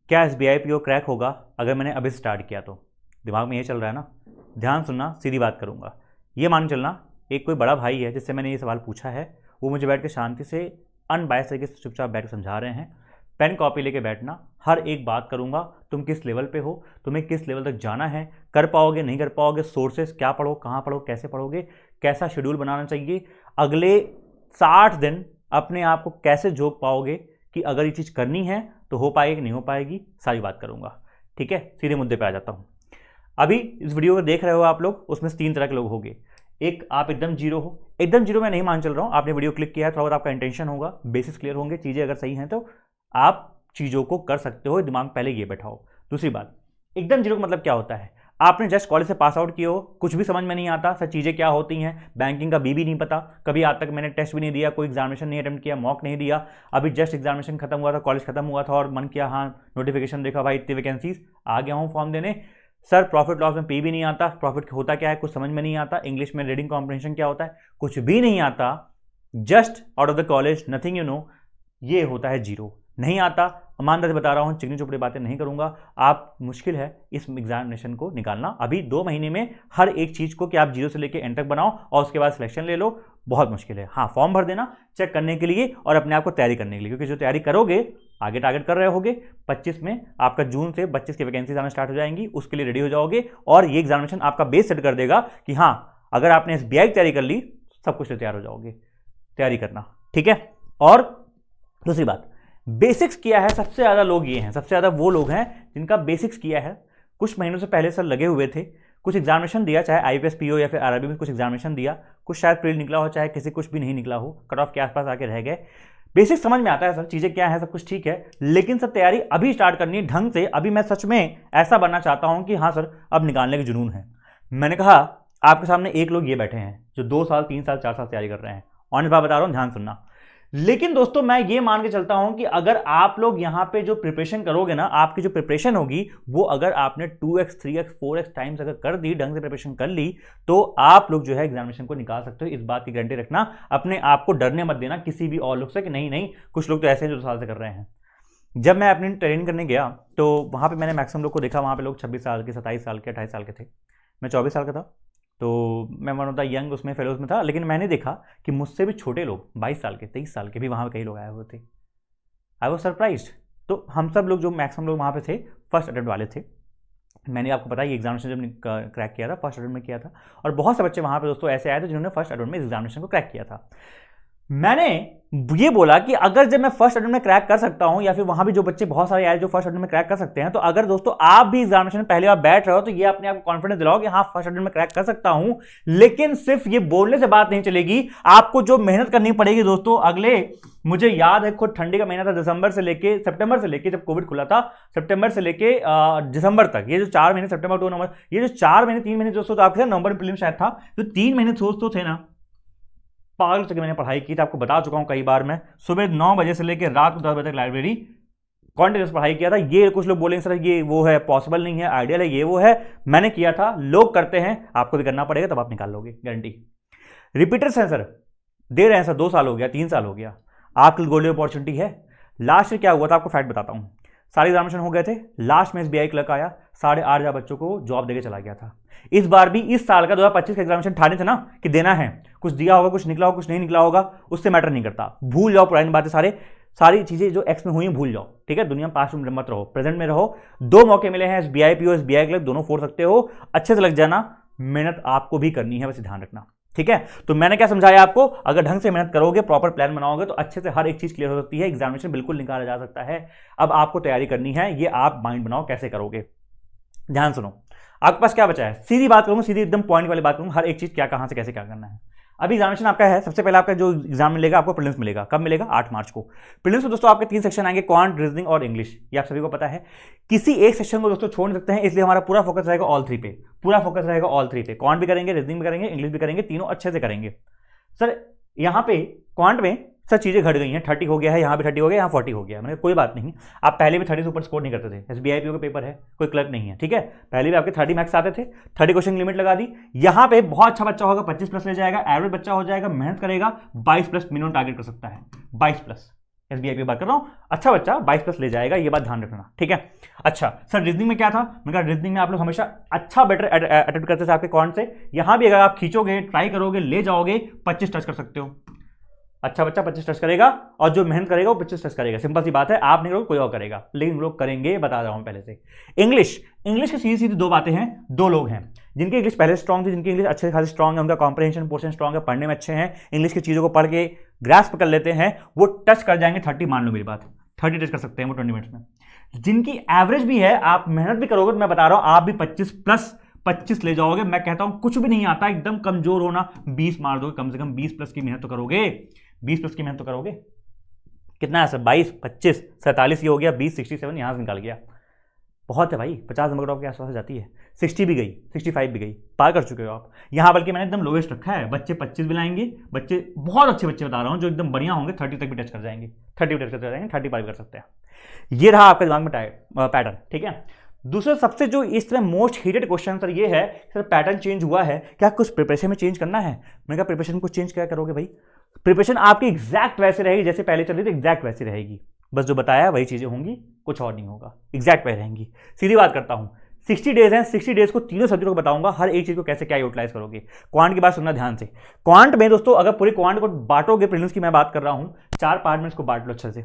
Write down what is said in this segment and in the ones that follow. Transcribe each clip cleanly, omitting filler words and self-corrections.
क्या SBI PO crack होगा अगर मैंने अभी स्टार्ट किया तो? दिमाग में ये चल रहा है ना, ध्यान सुनना, सीधी बात करूँगा। ये मान चलना एक कोई बड़ा भाई है जिससे मैंने ये सवाल पूछा है, वो मुझे बैठ के शांति से अनबायस तरीके से चुपचाप बैठ के समझा रहे हैं। पेन कॉपी लेके बैठना, हर एक बात करूँगा, तुम किस लेवल पे हो, तुम्हें किस लेवल तक जाना है, कर पाओगे नहीं कर पाओगे, सोर्सेस क्या पढ़ो, कहाँ पढ़ो, कैसे पढ़ोगे, कैसा शेड्यूल बनाना चाहिए, अगले 60 दिन अपने आप को कैसे जोक पाओगे कि अगर ये चीज़ करनी है तो हो पाएगी नहीं हो पाएगी, सारी बात करूँगा। ठीक है, सीधे मुद्दे पे आ जाता हूँ। अभी इस वीडियो को देख रहे हो आप लोग, उसमें से 3 तरह के लोग होंगे। एक, आप एकदम जीरो हो। एकदम जीरो मैं नहीं मान चल रहा हूँ, आपने वीडियो क्लिक किया है, थोड़ा बहुत आपका इंटेंशन होगा, बेसिक्स क्लियर होंगे, चीज़ें अगर सही हैं तो आप चीज़ों को कर सकते हो, दिमाग पहले ये बैठाओ। दूसरी बात, एकदम जीरो का मतलब क्या होता है? आपने जस्ट कॉलेज से पास आउट किए हो, कुछ भी समझ में नहीं आता, सर चीज़ें क्या होती हैं, बैंकिंग का बी नहीं पता, कभी आज तक मैंने टेस्ट भी नहीं दिया, कोई एग्जामिनेशन नहीं अटेम्प्ट किया, मॉक नहीं दिया, अभी जस्ट एग्जामिनेशन खत्म हुआ था, कॉलेज खत्म हुआ था और मन किया हाँ नोटिफिकेशन देखा, भाई इतनी वैकेंसीज, आ गया हूँ फॉर्म देने। सर प्रॉफिट लॉस में पी भी नहीं आता, प्रॉफिट होता क्या है कुछ समझ में नहीं आता, इंग्लिश में रीडिंग कॉम्प्रिहेंशन क्या होता है कुछ भी नहीं आता, just out of the college nothing you know, ये होता है जीरो। नहीं आता, ईमानदारी बता रहा हूँ, चिकनी चुपड़ी बातें नहीं करूंगा। आप मुश्किल है इस एग्जामिनेशन को निकालना। अभी 2 महीने में हर एक चीज़ को कि आप जीरो से लेकर एंड तक बनाओ और उसके बाद सिलेक्शन ले लो, बहुत मुश्किल है। हाँ, फॉर्म भर देना चेक करने के लिए और अपने आप को तैयारी करने के लिए, क्योंकि जो तैयारी करोगे आगे टारगेट कर रहे होगे 25 में, आपका जून से 25 की वैकेंसीज आना स्टार्ट हो जाएंगी, उसके लिए रेडी हो जाओगे और ये एग्जामिनेशन आपका बेस सेट कर देगा कि हाँ अगर आपने SBI की तैयारी कर ली सब कुछ तैयार हो जाओगे। तैयारी करना, ठीक है। और दूसरी बात, बेसिक्स किया है सबसे ज़्यादा लोग ये हैं, सबसे ज़्यादा वो लोग हैं जिनका बेसिक्स किया है, कुछ महीनों से पहले सर लगे हुए थे, कुछ एग्जामिनेशन दिया, चाहे IPS PO या फिर RRB में कुछ एग्जामिनेशन दिया, कुछ शायद प्रीलिम निकला हो, चाहे किसी कुछ भी नहीं निकला हो, कट ऑफ के आसपास आके रह गए। बेसिक समझ में आता है सर चीज़ें क्या है, सब कुछ ठीक है, लेकिन सर तैयारी अभी स्टार्ट करनी है ढंग से। अभी मैं सच में ऐसा बनना चाहता हूँ कि हाँ सर अब निकालने की जुनून है। मैंने कहा आपके सामने एक लोग ये बैठे हैं जो 2 साल 3 साल 4 साल तैयारी कर रहे हैं, ऑनेस्ट बात बता रहा हूँ, ध्यान सुनना। लेकिन दोस्तों मैं ये मान के चलता हूं कि अगर आप लोग यहां पे जो प्रिपरेशन करोगे ना, आपकी जो प्रिपरेशन होगी वो अगर आपने 2x 3x 4x टाइम्स अगर कर दी, ढंग से प्रिपरेशन कर ली, तो आप लोग जो है एग्जामिनेशन को निकाल सकते हो। इस बात की गारंटी रखना, अपने आप को डरने मत देना किसी भी और लोग से कि नहीं नहीं कुछ लोग तो ऐसे हैं जो 2 साल से कर रहे हैं। जब मैं अपनी ट्रेनिंग करने गया तो वहां पर मैंने मैक्सिमम लोग को देखा, वहां पर लोग 26 साल के, 27 साल के, 28 साल के थे। मैं 24 साल का था, तो मैं वन ऑफ द यंग उसमें फेलोज में था। लेकिन मैंने देखा कि मुझसे भी छोटे लोग 22 साल के, 23 साल के भी वहाँ पे कई लोग आए हुए थे। I was surprised. तो हम सब लोग जो मैक्सिमम लोग वहाँ पे थे फर्स्ट अटेम्प्ट वाले थे। मैंने आपको पता है ये एग्जामिनेशन जब क्रैक किया था फर्स्ट अटेम्प्ट में किया था, और बहुत से बच्चे वहाँ पे दोस्तों ऐसे आए थे जिन्होंने फर्स्ट अटेम्प्ट में एग्जामिनेशन को क्रैक किया था। मैंने ये बोला कि अगर जब मैं फर्स्ट अटेम्प्ट में क्रैक कर सकता हूं, या फिर वहां भी जो बच्चे बहुत सारे आए जो फर्स्ट अटेम्प्ट में क्रैक कर सकते हैं, तो अगर दोस्तों आप भी एग्जामिनेशन में पहली बार बैठ रहे हो तो ये अपने आप को कॉन्फिडेंस दिलाओ कि हाँ फर्स्ट अटेम्प्ट में क्रैक कर सकता हूं। लेकिन सिर्फ ये बोलने से बात नहीं चलेगी, आपको जो मेहनत करनी पड़ेगी दोस्तों। अगले, मुझे याद है खुद ठंडी का महीना था, दिसंबर से लेके सितंबर से लेके, जब कोविड खुला था सितंबर से लेके दिसंबर तक, ये जो 4 महीने, सितंबर अक्टूबर नवंबर, ये जो 4 महीने 3 महीने दोस्तों, तो आपके नवंबर में प्रीलिम शायद था, तो 3 महीने सोच तो थे ना, पागल से मैंने पढ़ाई की थी। आपको बता चुका हूं कई बार, मैं सुबह 9 बजे से लेकर रात को 10 बजे तक लाइब्रेरी कॉन्टिन्यूस पढ़ाई किया था। ये कुछ लोग बोलेंगे सर ये वो है, पॉसिबल नहीं है, आइडियल है, ये वो है, मैंने किया था, लोग करते हैं, आपको भी करना पड़ेगा, तब आप निकाल लोगे, गारंटी। रिपीटर्स हैं सर, दे रहे हैं सर, 2 साल हो गया, 3 साल हो गया, आपकी गोल्डन अपॉर्चुनिटी है। लास्ट ईयर क्या हुआ था आपको फैक्ट बताता हूँ, सारे एग्जामिनेशन हो गए थे, लास्ट में SBI क्लर्क आया, 8,500 बच्चों को जॉब देके चला गया था। इस बार भी इस साल का 2025 का एग्जामिनेशन ठाने थे ना कि देना है, कुछ दिया होगा, कुछ निकला होगा, कुछ नहीं निकला होगा, उससे मैटर नहीं करता, भूल जाओ पुरानी बातें, सारी चीजें जो एक्स में हुई भूल जाओ, ठीक है। दुनिया में पास्ट में मत रहो, प्रेजेंट में रहो। 2 मौके मिले हैं, SBI PO SBI क्लर्क, दोनों फोड़ सकते हो, अच्छे से लग जाना, मेहनत आपको भी करनी है, बस ध्यान रखना, ठीक है। तो मैंने क्या समझाया आपको, अगर ढंग से मेहनत करोगे, प्रॉपर प्लान बनाओगे तो अच्छे से हर एक चीज क्लियर हो सकती है, एग्जामिनेशन बिल्कुल निकाला जा सकता है। अब आपको तैयारी करनी है, ये आप माइंड बनाओ कैसे करोगे। ध्यान सुनो, आपके पास क्या बचा है, सीधी बात करूंगा, सीधी एकदम पॉइंट वाली बात करूंगा, हर एक चीज क्या, कहां से कैसे क्या करना है। अभी एग्जामिनेशन आपका है, सबसे पहले आपका जो एग्जाम मिलेगा आपको प्रीलिम्स मिलेगा, कब मिलेगा, 8 मार्च को। प्रीलिम्स में दोस्तों आपके 3 सेक्शन आएंगे, क्वांट, रीजनिंग और इंग्लिश, ये आप सभी को पता है। किसी एक सेक्शन को दोस्तों छोड़ नहीं सकते हैं, इसलिए हमारा पूरा फोकस रहेगा ऑल 3 पे, पूरा फोकस रहेगा ऑल 3 पे। क्वांट भी करेंगे, रीजनिंग भी करेंगे, इंग्लिश भी करेंगे, तीनों अच्छे से करेंगे। सर यहाँ पे क्वांट में सर चीजें घट गई हैं, 30 हो गया है, यहाँ भी 30 हो गया, यहाँ 40 हो गया, मैंने कोई बात नहीं, आप पहले भी 30 से ऊपर स्कोर नहीं करते थे, SBI PO का पेपर है, कोई क्लर्क नहीं है, ठीक है। पहले भी आपके 30 मार्क्स आते थे, 30 क्वेश्चन लिमिट लगा दी। यहाँ पे बहुत अच्छा बच्चा होगा 25 प्लस ले जाएगा, एवरेज बच्चा हो जाएगा, मेहनत करेगा 22 प्लस मिनिमम टारगेट कर सकता है, 22 प्लस, SBI की बात कर रहा हूँ। अच्छा बच्चा 22+ ले जाएगा, ये बात ध्यान रखना, ठीक है। अच्छा सर रीजनिंग में क्या था, मैंने कहा रीजनिंग में आप लोग हमेशा अच्छा बेटर अटेम्प्ट करते थे आपके कौन से, यहाँ भी अगर आप खींचोगे ट्राई करोगे ले जाओगे 25 टच कर सकते हो। अच्छा बच्चा 25 टच करेगा और जो मेहनत करेगा वो 25 टच करेगा, सिंपल सी बात है। आप नहीं करोगे कोई और करेगा, लेकिन लोग करेंगे, बता रहा हूं पहले से। इंग्लिश की सीधी सीधी दो बातें हैं, दो लोग हैं जिनकी इंग्लिश पहले स्ट्रॉन्ग थी, जिनकी इंग्लिश अच्छे खासी स्ट्रॉन्ग है, उनका कॉम्प्रिहेंशन पोर्शन स्ट्रॉन्ग है, पढ़ने में अच्छे हैं, इंग्लिश की चीज़ों को पढ़ के ग्रास्प कर लेते हैं, वो टच कर जाएंगे 30, मान लो मेरी बात, 30 टच कर सकते हैं वो 20 मिनट्स में। जिनकी एवरेज भी है, आप मेहनत भी करोगे तो मैं बता रहा हूं आप भी 25+ ले जाओगे। मैं कहता हूं कुछ भी नहीं आता, एकदम कमजोर होना, 20 मार दोगे, कम से कम 20+ की मेहनत तो करोगे, 20+ की मेहनत तो करोगे। कितना है सर, 22, 25, 47 ये हो गया, 20, 67 यहां से निकाल गया, बहुत है भाई, 50 नंबर ड्रॉप के आसपास जाती है, 60 भी गई, 65 भी गई, पार कर चुके हो आप। यहाँ बल्कि मैंने एकदम लोवेस्ट रखा है, बच्चे 25 भी लाएंगे, बच्चे बहुत अच्छे बच्चे बता रहा हूँ जो एकदम बढ़िया होंगे 30 तक भी टच कर जाएंगे, 30 भी टच कर जाएंगे, 30 पार भी कर सकते हैं। ये रहा आपके दिमाग में पैटर्न, ठीक है। दूसरा सबसे जो इस तरह मोस्ट हीटेड क्वेश्चन सर ये है, सर पैटर्न चेंज हुआ है क्या, कुछ प्रिपरेशन में चेंज करना है। मैंने कहा प्रिपरेशन को चेंज क्या करोगे भाई, प्रिपरेशन आपकी एग्जैक्ट वैसे रहेगी जैसे पहले चल रही थी, एग्जैक्ट वैसी रहेगी, बस जो बताया वही चीजें होंगी, कुछ और नहीं होगा, एग्जैक्ट वही रहेंगी। सीधी बात करता हूं, 60 डेज हैं, 60 डेज को तीनों सब्जेक्ट को बताऊंगा, हर एक चीज को कैसे क्या यूटिलाइज करोगे। क्वांट की बात सुनना ध्यान से, क्वांट में दोस्तों अगर पूरी क्वांट को बांटोगे, प्रीलिम्स की मैं बात कर रहा हूं, 4 पार्ट में इसको बांट लो अच्छे से,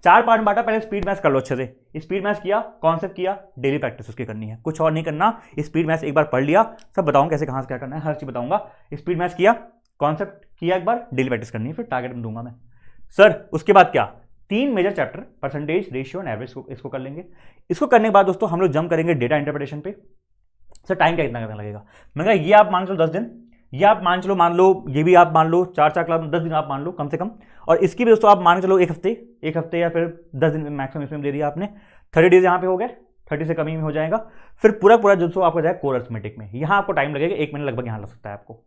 4 पार्ट बांटा, पहले स्पीड मैथ्स कर लो अच्छे से, स्पीड मैथ्स किया, कॉन्सेप्ट किया, डेली प्रैक्टिस उसकी करनी है, कुछ और नहीं करना। स्पीड मैथ्स एक बार पढ़ लिया, सब बताऊंगा कैसे कहां से क्या करना है, हर चीज बताऊंगा। स्पीड मैथ्स किया, कॉन्सेप्ट किया एक बार, डेली प्रैक्टिस करनी है, फिर टारगेट में दूंगा मैं। सर उसके बाद क्या, 3 major chapter, percentage, ratio and average, इसको कर लेंगे। इसको करने के बाद दोस्तों हम लोग जंप करेंगे डेटा इंटरप्रिटेशन पे। सर टाइम क्या कितना लगेगा, मैंने कहा ये आप मान लो 10 दिन, ये आप मान लो, ये भी आप मान लो 4 क्लास 10 दिन आप मान लो कम से कम, और इसकी भी दोस्तों आप मान के चलो 1 हफ्ते या फिर 10 दिन मैक्सिमम इसमें दे दिया आपने, 30 डेज यहाँ पे हो गए, 30 से कम ही में हो जाएगा। फिर पूरा जो आपको जाएगा कोर अरिथमेटिक में, यहाँ आपको टाइम लगेगा 1 महीना लगभग, यहाँ लग सकता है आपको।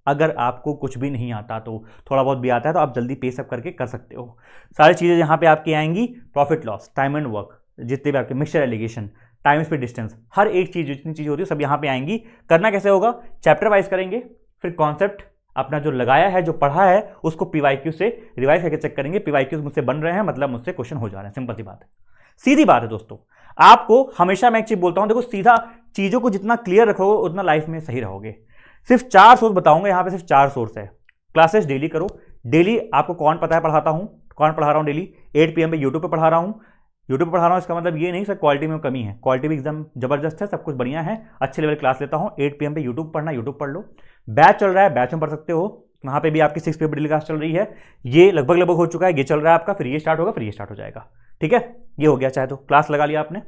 अगर आपको कुछ भी नहीं आता तो, थोड़ा बहुत भी आता है तो आप जल्दी पे सब करके कर सकते हो। सारी चीज़ें यहाँ पे आपकी आएंगी, profit loss, time and work, जितने भी आपके mixture alligation, time speed distance, हर एक चीज़ जितनी चीज़ होती है सब यहाँ पे आएंगी। करना कैसे होगा, चैप्टर वाइज करेंगे, फिर कॉन्सेप्ट अपना जो लगाया है, जो पढ़ा है, उसको PYQ से रिवाइज करके चेक करेंगे, PYQ मुझसे बन रहे हैं मतलब मुझसे क्वेश्चन हो जा रहे हैं, सिंपल सी बात है, सीधी बात है दोस्तों। आपको हमेशा मैं एक चीज बोलता हूं, देखो सीधा चीजों को जितना क्लियर रखोगे उतना लाइफ में सही रहोगे। सिर्फ 4 सोर्स बताऊंगा यहाँ पे, सिर्फ 4 सोर्स है। क्लासेस डेली करो, डेली आपको कौन पता है पढ़ाता हूँ, कौन पढ़ा रहा हूँ डेली, 8 PM पे यूट्यूब पे पढ़ा रहा हूँ। यूट्यूब पे पढ़ा रहा हूँ इसका मतलब ये नहीं सर क्वालिटी में कमी है, क्वालिटी भी एकदम जबरदस्त है, सब कुछ बढ़िया है, अच्छे लेवल क्लास लेता हूँ। 8 PM पे यूट्यूब पढ़ना, यूट्यूब पढ़ लो। बैच चल रहा है, बैच में पढ़ सकते हो, वहाँ पे भी आपकी 6 PM डेली क्लास चल रही है, ये लगभग हो चुका है, ये चल रहा है आपका, फिर ये स्टार्ट होगा, फिर ये स्टार्ट हो जाएगा, ठीक है। ये हो गया, चाहे तो क्लास लगा लिया आपने।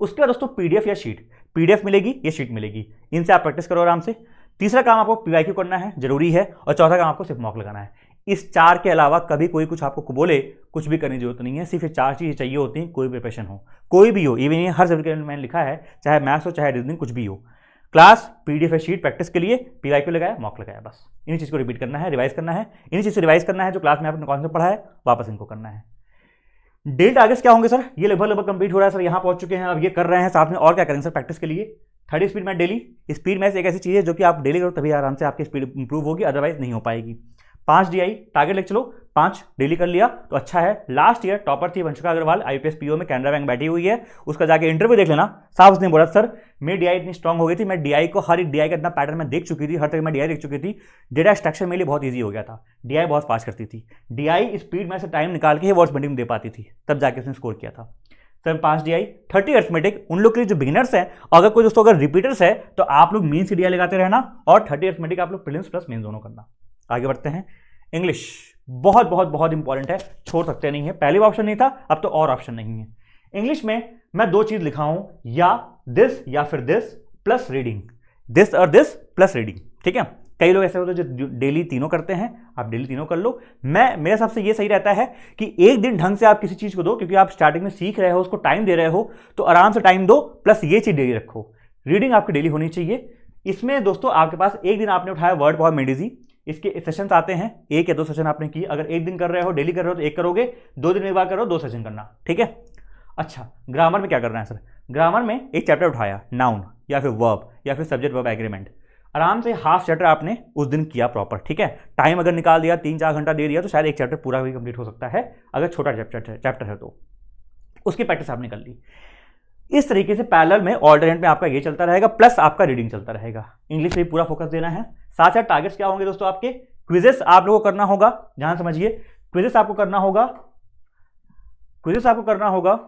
उसके बाद दोस्तों PDF या शीट, PDF मिलेगी या शीट मिलेगी, इनसे आप प्रैक्टिस करो आराम से। तीसरा काम आपको PYQ करना है, जरूरी है, और चौथा काम आपको सिर्फ मॉक लगाना है। इस 4 के अलावा कभी कोई कुछ आपको बोले कुछ भी करने की जरूरत नहीं है, सिर्फ ये 4 चीजें चाहिए होती हैं, कोई प्रिपरेशन हो, कोई भी हो, इवन ये हर सब्जेक्ट में मैंने लिखा है, चाहे मैथ्स हो चाहे रीजनिंग, कुछ भी हो। क्लास, PDF या शीट प्रैक्टिस के लिए, PYQ लगाया, मॉक लगाया, बस इन्हीं चीज को रिपीट करना है, रिवाइज करना है, इन्हीं चीज से रिवाइज करना है, जो क्लास में आपने कॉन्सेप्ट पढ़ा है वापस इनको करना है। डेली टारगेट्स क्या होंगे सर, ये लगभग कंप्लीट हो रहा है सर, यहाँ पहुंच चुके हैं, अब ये कर रहे हैं, साथ में और क्या करेंगे सर प्रैक्टिस के लिए। 30 speed math daily, speed math एक ऐसी चीज है जो कि आप डेली करो तभी आराम से आपकी स्पीड इंप्रूव होगी, अदरवाइज नहीं हो पाएगी। 5 DI टारगेट लेके चलो, 5 डेली कर लिया तो अच्छा है। लास्ट ईयर टॉपर थी वंशिका अग्रवाल, IPS PO में कैनरा बैंक बैठी हुई है, उसका जाके इंटरव्यू देख लेना, साफ उसने बोला सर मेरी DI इतनी स्ट्रांग हो गई थी, मैं DI को हर एक DI का इतना पैटर्न में देख चुकी थी, हर तरह मैं DI देख चुकी थी, डेटा एक्सट्रैक्शन मेरे लिए बहुत ईजी हो गया था, DI बहुत फास्ट करती थी, DI स्पीड में से टाइम निकाल के ही वर्ड्स मीटिंग दे पाती थी, तब जाके उसने स्कोर किया था सर। 5 DI, 30 अरिथमेटिक उन लोग के लिए जो बिगिनर्स हैं, अगर कोई दोस्तों अगर रिपीटर्स है तो आप लोग मेन से DI लगाते रहना, और 30 अरिथमेटिक आप लोग प्रीलिम्स प्लस मेन दोनों करना। आगे बढ़ते हैं। इंग्लिश बहुत बहुत बहुत इंपॉर्टेंट है, छोड़ सकते नहीं है, पहले भी ऑप्शन नहीं था, अब तो और ऑप्शन नहीं है। इंग्लिश में मैं 2 चीज लिखा हूं, या दिस या फिर दिस प्लस रीडिंग, दिस और दिस प्लस रीडिंग, ठीक है। कई लोग ऐसे होते हैं जो डेली तीनों करते हैं, आप डेली तीनों कर लो। मेरे हिसाब से ये सही रहता है कि एक दिन ढंग से आप किसी चीज को दो, क्योंकि आप स्टार्टिंग में सीख रहे हो, उसको टाइम दे रहे हो, तो आराम से टाइम दो, प्लस ये चीज डेली रखो, रीडिंग आपकी डेली होनी चाहिए। इसमें दोस्तों आपके पास एक दिन आपने उठाया वर्ड पावर मेडिजी, इसके सेशंस आते हैं, 1 या 2 सेशन आपने किए, अगर एक दिन कर रहे हो, डेली कर रहे हो तो 1 करोगे, 2 दिन में एक बार करो, 2 सेशन करना, ठीक है। अच्छा ग्रामर में क्या करना है सर, ग्रामर में एक चैप्टर उठाया, नाउन या फिर वर्ब या फिर सब्जेक्ट वर्ब एग्रीमेंट, आराम से हाफ चैप्टर आपने उस दिन किया प्रॉपर, ठीक है। टाइम अगर निकाल दिया, 3-4 घंटा दे दिया, तो शायद एक चैप्टर पूरा भी कंप्लीट हो सकता है, अगर छोटा चैप्टर है तो उसकी प्रैक्टिस आपने कर ली। इस तरीके से पैरेलल में ऑल्टरनेट में आपका ये चलता रहेगा, प्लस आपका रीडिंग चलता रहेगा। इंग्लिश पे पूरा फोकस देना है। साथ साथ टारगेट्स क्या होंगे दोस्तों आपके, क्विजेस आप लोगों को करना होगा, ध्यान समझिए, क्विजेस आपको करना होगा,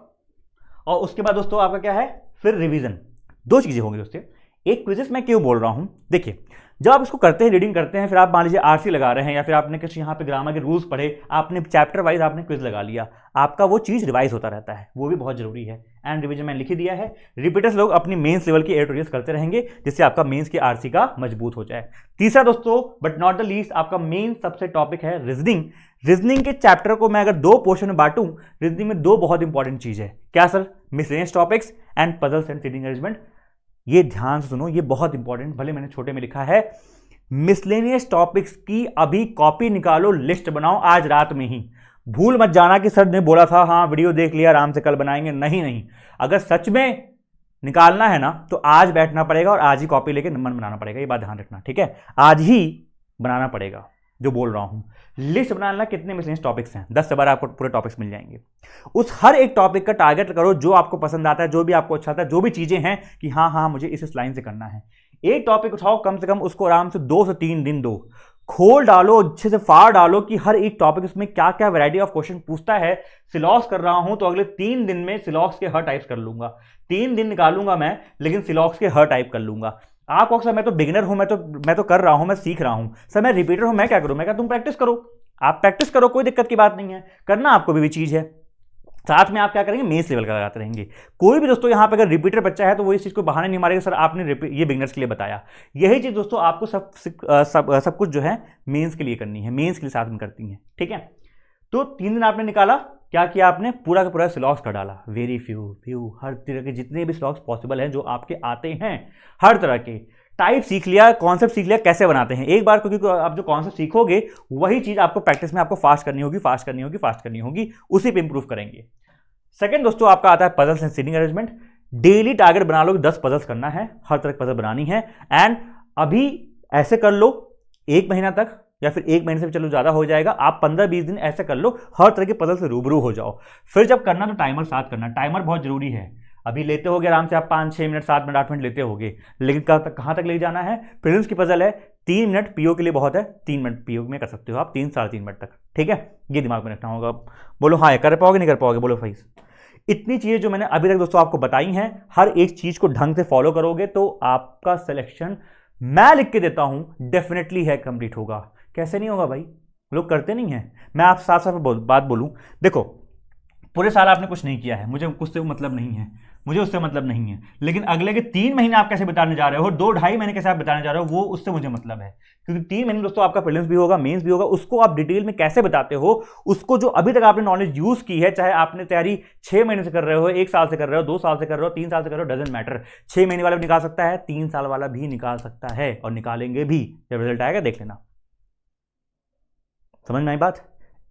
और उसके बाद दोस्तों आपका क्या है, फिर रिवीजन। दो चीजें होंगी दोस्तों। एक क्विजेस मैं क्यों बोल रहा हूं, देखिए जब आप इसको करते हैं, रीडिंग करते हैं, फिर आप मान लीजिए आरसी लगा रहे हैं, या फिर आपने कुछ यहाँ पे ग्रामर के रूल्स पढ़े, आपने चैप्टर वाइज आपने क्विज लगा लिया, आपका वो चीज रिवाइज होता रहता है, वो भी बहुत जरूरी है। एंड रिवीजन मैंने लिख ही दिया है। रिपीटर्स लोग अपनी मेंस लेवल की एडिटोरियल्स करते रहेंगे, जिससे आपका मेंस की आरसी का मजबूत हो जाए। तीसरा दोस्तों, बट नॉट द लीस्ट, आपका मेन सबसे टॉपिक है रीजनिंग। रीजनिंग के चैप्टर को मैं अगर 2 पोर्शन में बांटूं, रीजनिंग में 2 बहुत इंपॉर्टेंट चीज है। क्या sir? Miscellaneous topics and puzzles and seating arrangement. ये ध्यान से सुनो, ये बहुत इंपॉर्टेंट, भले मैंने छोटे में लिखा है। मिसलेनियस टॉपिक्स की अभी कॉपी निकालो, लिस्ट बनाओ आज रात में ही। भूल मत जाना कि सर ने बोला था, हाँ वीडियो देख लिया, आराम से कल बनाएंगे। नहीं, अगर सच में निकालना है ना, तो आज बैठना पड़ेगा और आज ही कॉपी लेके नंबर बनाना पड़ेगा। ये बात ध्यान रखना, ठीक है। आज ही बनाना पड़ेगा जो बोल रहा हूं। लिस्ट बनाना कितने मिसलेनियस टॉपिक्स हैं, 10 से 12 आपको पूरे टॉपिक्स मिल जाएंगे। उस हर एक टॉपिक का टारगेट करो, जो आपको पसंद आता है, जो भी आपको अच्छा आता है, जो भी चीजें हैं कि हाँ मुझे इस लाइन से करना है। एक टॉपिक उठाओ, कम से कम उसको आराम से 2 से 3 दिन दो, खोल डालो, अच्छे से फाड़ डालो कि हर एक टॉपिक उसमें क्या क्या वैरायटी ऑफ क्वेश्चन पूछता है। सिलॉक्स कर रहा हूं तो अगले 3 दिन में सिलॉक्स के हर टाइप्स कर लूंगा। 3 दिन निकालूंगा मैं, लेकिन सिलॉक्स के हर टाइप कर लूंगा। आप कहो सर मैं तो बिगिनर हूं, मैं तो कर रहा हूं, मैं सीख रहा हूं, सर मैं रिपीटर हूं, मैं क्या करूं? मैं क्या, तुम प्रैक्टिस करो, आप प्रैक्टिस करो, कोई दिक्कत की बात नहीं है, करना आपको भी चीज है। साथ में आप क्या करेंगे, मेंस लेवल का लगाते रहेंगे। कोई भी दोस्तों यहाँ पे अगर रिपीटर बच्चा है तो वो इस चीज को बहाने नहीं मारेगा, सर आपने ये बिगनर्स के लिए बताया। यही चीज दोस्तों आपको सब कुछ जो है मेंस के लिए करनी है, मेंस के लिए साथ में करती है, ठीक है। तो 3 दिन आपने निकाला, क्या किया आपने, पूरा का पूरा सिलॉक्स कर डाला। वेरी फ्यू हर तरह के जितने भी सिलॉक्स पॉसिबल हैं जो आपके आते हैं, हर तरह के टाइप सीख लिया, कॉन्सेप्ट सीख लिया, कैसे बनाते हैं एक बार, क्योंकि आप जो कॉन्सेप्ट सीखोगे वही चीज आपको प्रैक्टिस में आपको फास्ट करनी होगी, उसी पे इंप्रूव करेंगे। सेकंड दोस्तों आपका आता है puzzles and seating arrangement. Daily target बना लो, 10 पजल्स करना है, हर तरह की पजल बनानी है। एंड अभी ऐसे कर लो 1 महीना तक, या फिर 1 महीने से चलो ज्यादा हो जाएगा, आप 15-20 दिन ऐसे कर लो, हर तरह के पजल से रूबरू हो जाओ। फिर जब करना तो टाइमर साथ करना, टाइमर बहुत जरूरी है। अभी लेते होगे आराम से आप 5-6 मिनट, 7 मिनट, 8 मिनट लेते होगे, लेकिन कहां तक ले जाना है। प्रीलिम्स की पजल है, 3 मिनट पीओ के लिए बहुत है, 3 मिनट पीओ में कर सकते हो आप, 3-3.5 मिनट तक, ठीक है। ये दिमाग में रखना होगा। बोलो हाँ, कर पाओगे नहीं कर पाओगे, बोलो भाई। इतनी चीजें जो मैंने अभी तक दोस्तों आपको बताई हैं, हर एक चीज को ढंग से फॉलो करोगे तो आपका सिलेक्शन, मैं लिख के देता हूं, डेफिनेटली है, कंप्लीट होगा। कैसे नहीं होगा भाई, लोग करते नहीं है। मैं आप साफ साफ बात बोलूं, देखो पूरे साल आपने कुछ नहीं किया है, मुझे कुछ से मतलब नहीं है, मुझे उससे मतलब नहीं है, लेकिन अगले के 3 महीने आप कैसे बिताने जा रहे हो, 2-2.5 महीने कैसे आप बिताने जा रहे हो, वो उससे मुझे मतलब है। क्योंकि 3 महीने दोस्तों आपका प्रीलिम्स भी होगा, मेंस भी होगा, उसको आप डिटेल में कैसे बताते हो, उसको जो अभी तक आपने नॉलेज यूज की है, चाहे आपने तैयारी 6 महीने से कर रहे हो, 1 साल से कर रहे हो, 2 साल से कर रहे हो, 3 साल से कर रहे हो, डजंट मैटर। 6 महीने वाला भी निकाल सकता है, 3 साल वाला भी निकाल सकता है, और निकालेंगे भी, जब रिजल्ट आएगा देख लेना। समझ में आई बात?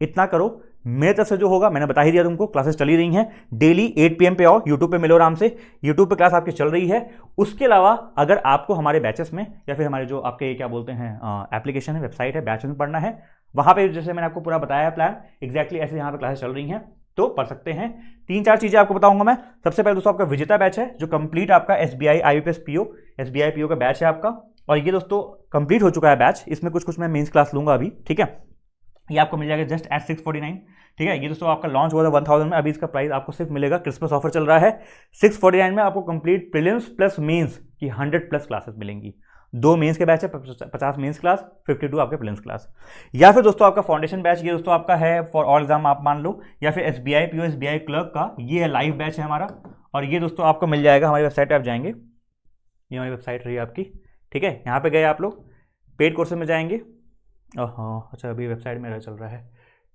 इतना करो। मेरे तरफ से जो होगा मैंने बता ही दिया तुमको, क्लासेस चली रही हैं, डेली 8 PM पे आओ, यूट्यूब पे मिलो आराम से, यूट्यूब पे क्लास आपकी चल रही है। उसके अलावा अगर आपको हमारे बैचेस में, या फिर हमारे जो आपके क्या बोलते हैं एप्लीकेशन है, वेबसाइट है, बैचेस में पढ़ना है, वहाँ पे जैसे मैंने आपको पूरा बताया है प्लान, एग्जैक्टली ऐसे यहाँ पे क्लासेस चल रही हैं, तो पढ़ सकते हैं। 3-4 चीज़ें आपको बताऊंगा मैं। सबसे पहले दोस्तों आपका विजेता बैच है, जो कंप्लीट आपका SBI IBPS PO SBI PO का बैच है आपका, और ये दोस्तों कंप्लीट हो चुका है बैच। इसमें कुछ मैं मेंस क्लास लूंगा अभी, ठीक है। ये आपको मिल जाएगा जस्ट एट 649, ठीक है। ये दोस्तों आपका लॉन्च हुआ था 1000 में, अभी इसका प्राइस आपको सिर्फ मिलेगा, क्रिसमस ऑफर चल रहा है, 649 में आपको कंप्लीट प्रीलिम्स प्लस मेंस की 100+ क्लासेस मिलेंगी। 2 मेंस के बैच है, 50 मेंस क्लास, 52 आपके प्रीलिम्स क्लास। या फिर दोस्तों आपका फाउंडेशन बैच, ये दोस्तों आपका है फॉर ऑल एग्जाम आप मान लो, या फिर SBI PO SBI क्लर्क का ये लाइव बैच है हमारा। और ये दोस्तों आपको मिल जाएगा हमारी वेबसाइट पर, आप जाएंगे, ये हमारी वेबसाइट रही आपकी, ठीक है। यहाँ पे गए आप लोग, पेड कोर्सेज में जाएंगे, हाँ अच्छा अभी वेबसाइट में चल रहा है,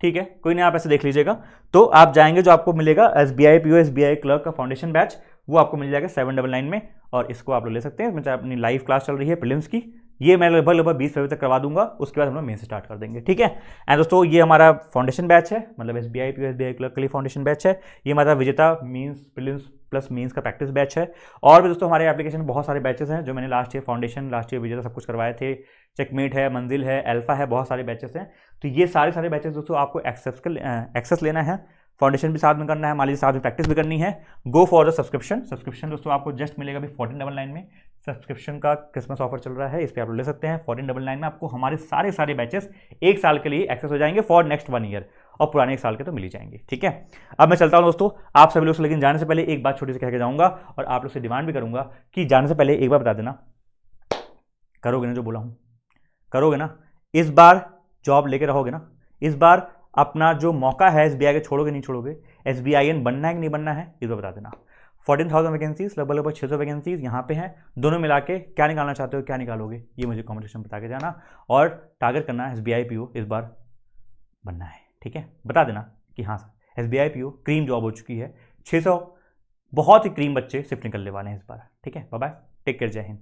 ठीक है, कोई नहीं, आप ऐसे देख लीजिएगा। तो आप जाएंगे, जो आपको मिलेगा SBI PO SBI क्लर्क का फाउंडेशन बैच, वो आपको मिल जाएगा 799 में, और इसको आप लोग ले सकते हैं। मतलब अपनी लाइव क्लास चल रही है प्रीलिम्स की, ये मैं लगभग 20 फरवरी तक करवा दूंगा, उसके बाद हम लोग मेन स्टार्ट कर देंगे, ठीक है। एंड दोस्तों ये हमारा फाउंडेशन बैच है, मतलब SBI PO SBI क्लर्क के लिए फाउंडेशन बैच है। ये हमारा विजेता मीन्स प्रीलिम्स प्लस मीन्स का प्रैक्टिस बैच है। और भी दोस्तों हमारे एप्लीकेशन में बहुत सारे बैचेस हैं जो मैंने last year foundation, last year विजेता सब कुछ करवाए थे। चेकमेट है, मंजिल है, अल्फा है, बहुत सारे बैचेस हैं। तो ये सारे बैचेस दोस्तों आपको एक्सेस लेना है, फाउंडेशन भी साथ में करना है, मान लीजिए साथ में प्रैक्टिस भी करनी है। गो फॉर द सब्सक्रिप्शन दोस्तों आपको जस्ट मिलेगा अभी 1499 में। सब्सक्रिप्शन का क्रिसमस ऑफर चल रहा है, इस पर आप ले सकते हैं। 1499 में आपको हमारे सारे बैचेस एक साल के लिए एक्सेस हो जाएंगे फॉर नेक्स्ट 1 ईयर, और पुराने 1 साल के तो मिल ही जाएंगे, ठीक है। अब मैं चलता हूं दोस्तों, आप सभी लोग से, लेकिन जाने से पहले एक बात छोटी सी कह के जाऊंगा, और आप लोग से डिमांड भी करूंगा कि जाने से पहले एक बार बता देना, करोगे ना जो बोला हूं, करोगे ना, इस बार जॉब लेके रहोगे ना, इस बार अपना जो मौका है SBI के छोड़ोगे नहीं छोड़ोगे, SBIN बनना है कि नहीं बनना है, इस बार बता देना। 14,000 वैकेंसीज, लगभग 600 वैकेंसीज यहाँ पे हैं। दोनों मिला के क्या निकालना चाहते हो, क्या निकालोगे, ये मुझे कमेंट सेक्शन में बता के जाना, और टारगेट करना है SBI PO इस बार बनना है, ठीक है। बता देना कि हाँ sir SBI PO cream job हो चुकी है, 600 बहुत ही क्रीम बच्चे सिर्फ निकलने वाले हैं इस बार, ठीक है। बाय बाय, टेक केयर, जय हिंद।